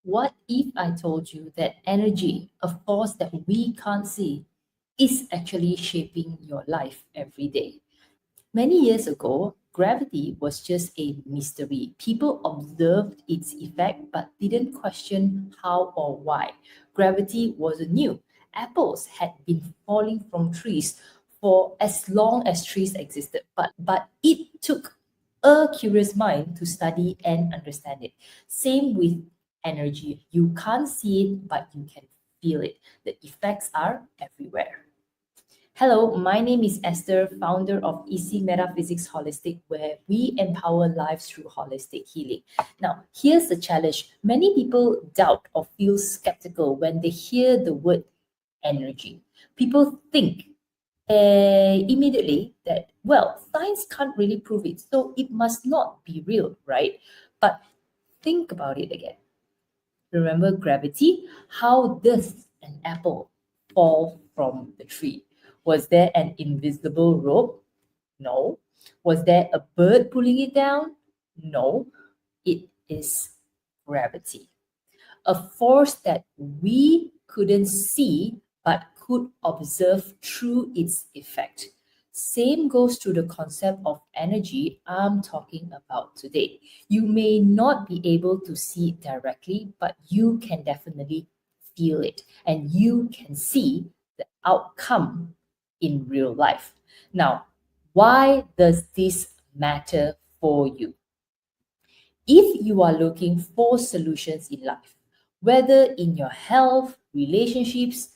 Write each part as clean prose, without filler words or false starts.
What if I told you that energy, a force that we can't see, is actually shaping your life every day? Many years ago, gravity was just a mystery. People observed its effect but didn't question how or why. Gravity wasn't new. Apples had been falling from trees for as long as trees existed, but it took a curious mind to study and understand it. Same with energy. You can't see it, but you can feel it. The effects are everywhere. Hello, my name is Esther, founder of EC Metaphysics Holistic, where we empower lives through holistic healing. Now, here's the challenge. Many people doubt or feel skeptical when they hear the word energy. People think immediately that, well, science can't really prove it, so it must not be real, right? But think about it again. Remember gravity? How does an apple fall from the tree? Was there an invisible rope? No. Was there a bird pulling it down? No. It is gravity, a force that we couldn't see but could observe through its effect. Same goes to the concept of energy I'm talking about today. You may not be able to see it directly, but you can definitely feel it and you can see the outcome in real life. Now, why does this matter for you? If you are looking for solutions in life, whether in your health, relationships,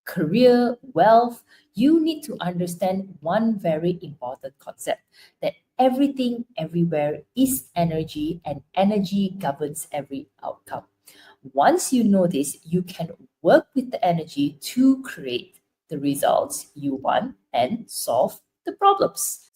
career, wealth, you need to understand one very important concept, that everything everywhere is energy and energy governs every outcome. Once you know this, you can work with the energy to create the results you want and solve the problems.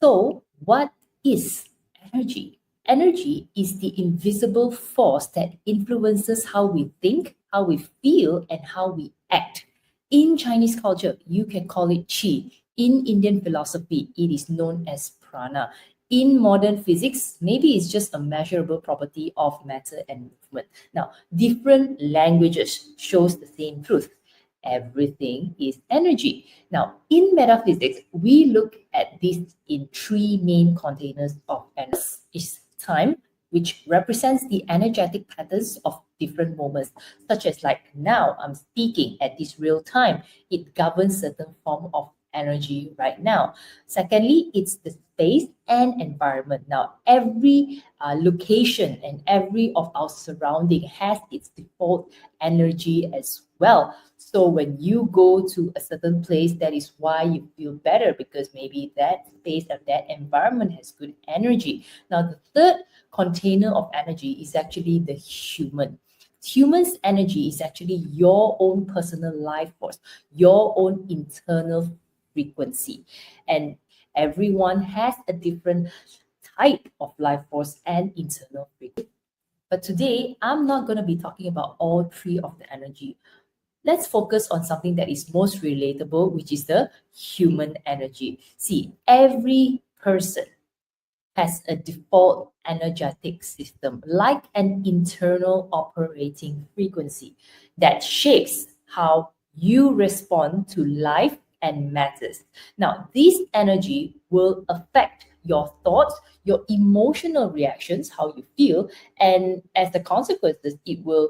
So, what is energy? Energy is the invisible force that influences how we think, how we feel, and how we act. In Chinese culture, you can call it qi. In Indian philosophy, it is known as prana. In modern physics, maybe it's just a measurable property of matter and movement. Now, different languages shows the same truth. Everything is energy. Now, in metaphysics, we look at this in three main containers of energy. Is time, which represents the energetic patterns of different moments, such as like now I'm speaking at this real time. It governs certain form of energy right now. Secondly, it's the space and environment. Now, every location and every of our surrounding has its default energy as well. So when you go to a certain place, that is why you feel better, because maybe that space or that environment has good energy. Now, the third container of energy is actually the human. Human's energy is actually your own personal life force, your own internal frequency. And everyone has a different type of life force and internal frequency. But today, I'm not going to be talking about all three of the energy. Let's focus on something that is most relatable, which is the human energy. See, every person has a default energetic system, like an internal operating frequency that shapes how you respond to life and matters. Now, this energy will affect your thoughts, your emotional reactions, how you feel, and as the consequences, it will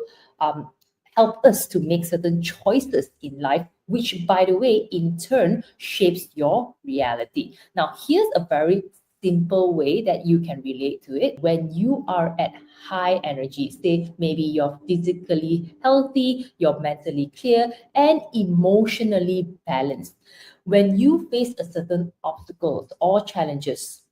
help us to make certain choices in life, which, by the way, in turn shapes your reality. Now, here's a very simple way that you can relate to it. When you are at high energy, say maybe you're physically healthy, you're mentally clear, and emotionally balanced. When you face a certain obstacles or challenges,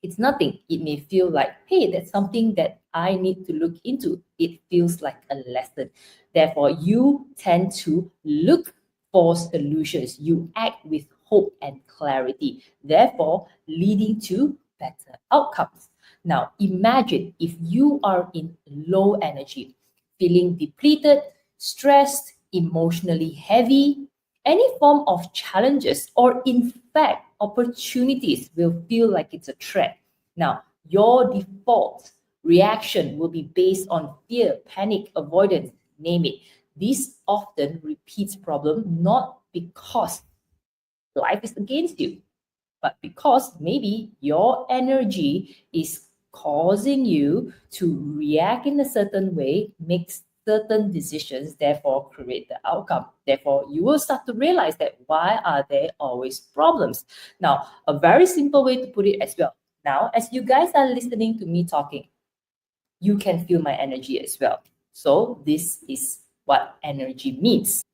it's nothing. It may feel like, hey, that's something that I need to look into. It feels like a lesson. Therefore, you tend to look for solutions. You act with hope and clarity, therefore, leading to better outcomes. Now, imagine if you are in low energy, feeling depleted, stressed, emotionally heavy, any form of challenges, or in fact, opportunities will feel like it's a threat. Now, your default reaction will be based on fear, panic, avoidance, name it. This often repeats problem not because life is against you, but because maybe your energy is causing you to react in a certain way, make certain decisions, therefore create the outcome. Therefore, you will start to realize that why are there always problems? Now, a very simple way to put it as well. Now, as you guys are listening to me talking, you can feel my energy as well. So this is what energy means.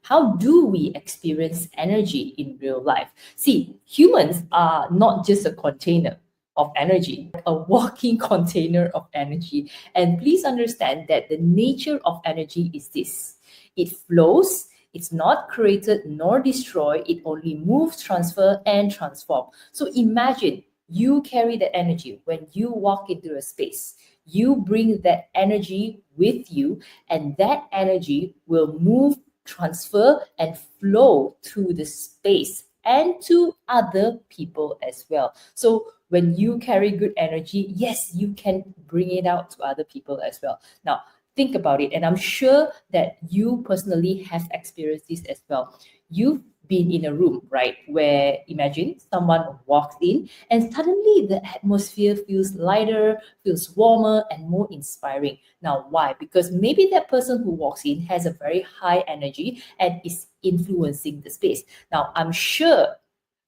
How do we experience energy in real life? See, humans are not just a container of energy, a walking container of energy. And please understand that the nature of energy is this: it flows, it's not created nor destroyed, it only moves, transfer, and transform. So imagine you carry that energy when you walk into a space. You bring that energy with you, and that energy will move, transfer, and flow through the space and to other people as well. So when you carry good energy, yes, you can bring it out to other people as well. Now, think about it, and I'm sure that you personally have experienced this as well. You've been in a room, right, where imagine someone walks in and suddenly the atmosphere feels lighter, feels warmer, and more inspiring. Now, why? Because maybe that person who walks in has a very high energy and is influencing the space. Now, I'm sure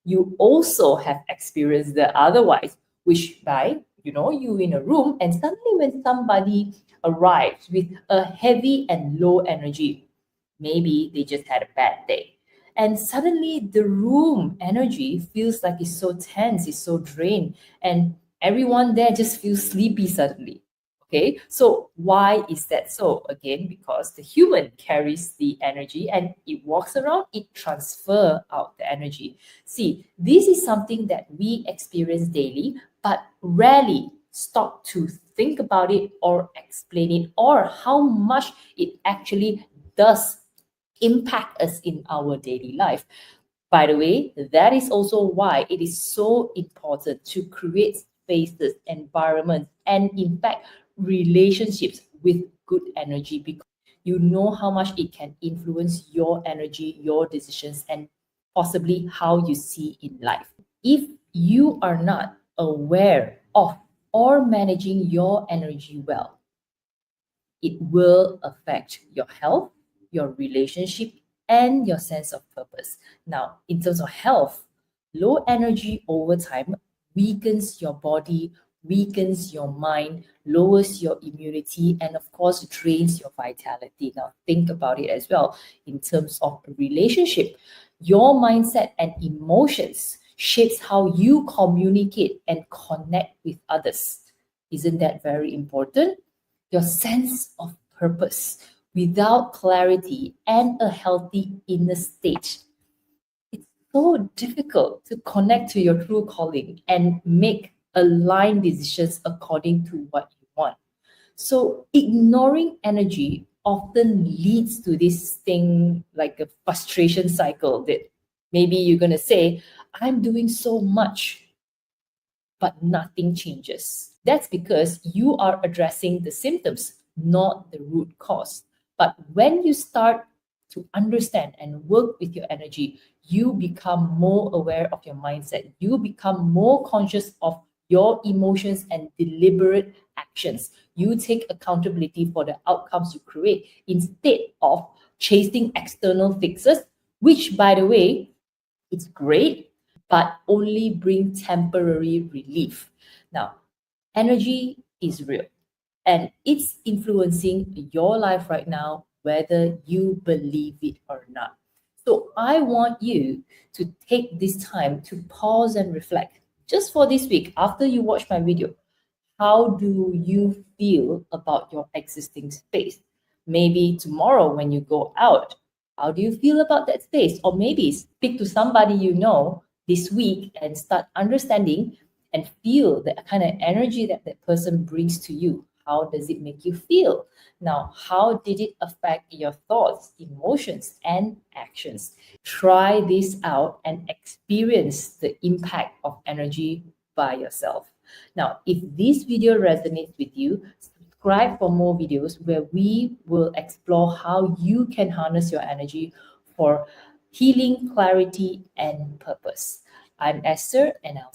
you also have experienced the otherwise, which by you in a room and suddenly when somebody arrives with a heavy and low energy, maybe they just had a bad day, and suddenly the room energy feels like it's so tense, it's so drained, and everyone there just feels sleepy suddenly. Okay, so why is that so? Again, because the human carries the energy and it walks around, it transfer out the energy. See, this is something that we experience daily, but rarely stop to think about it or explain it, or how much it actually does impact us in our daily life. By the way, that is also why it is so important to create spaces, environments, and in fact, relationships with good energy, because you know how much it can influence your energy, your decisions, and possibly how you see in life. If you are not aware of or managing your energy well, it will affect your health, your relationship, and your sense of purpose. Now, in terms of health, low energy over time weakens your body, weakens your mind, lowers your immunity, and of course, drains your vitality. Now, think about it as well in terms of a relationship. Your mindset and emotions shapes how you communicate and connect with others. Isn't that very important? Your sense of purpose. Without clarity and a healthy inner state, it's so difficult to connect to your true calling and make aligned decisions according to what you want. So, ignoring energy often leads to this thing like a frustration cycle that maybe you're going to say, I'm doing so much, but nothing changes. That's because you are addressing the symptoms, not the root cause. But when you start to understand and work with your energy, you become more aware of your mindset. You become more conscious of your emotions and deliberate actions. You take accountability for the outcomes you create instead of chasing external fixes, which, by the way, it's great, but only bring temporary relief. Now, energy is real and it's influencing your life right now, whether you believe it or not. So I want you to take this time to pause and reflect. Just for this week, after you watch my video, how do you feel about your existing space? Maybe tomorrow when you go out, how do you feel about that space? Or maybe speak to somebody you know this week and start understanding and feel the kind of energy that that person brings to you. How does it make you feel? Now, how did it affect your thoughts, emotions, and actions? Try this out and experience the impact of energy by yourself. Now, if this video resonates with you, subscribe for more videos where we will explore how you can harness your energy for healing, clarity, and purpose. I'm Esther, and I'll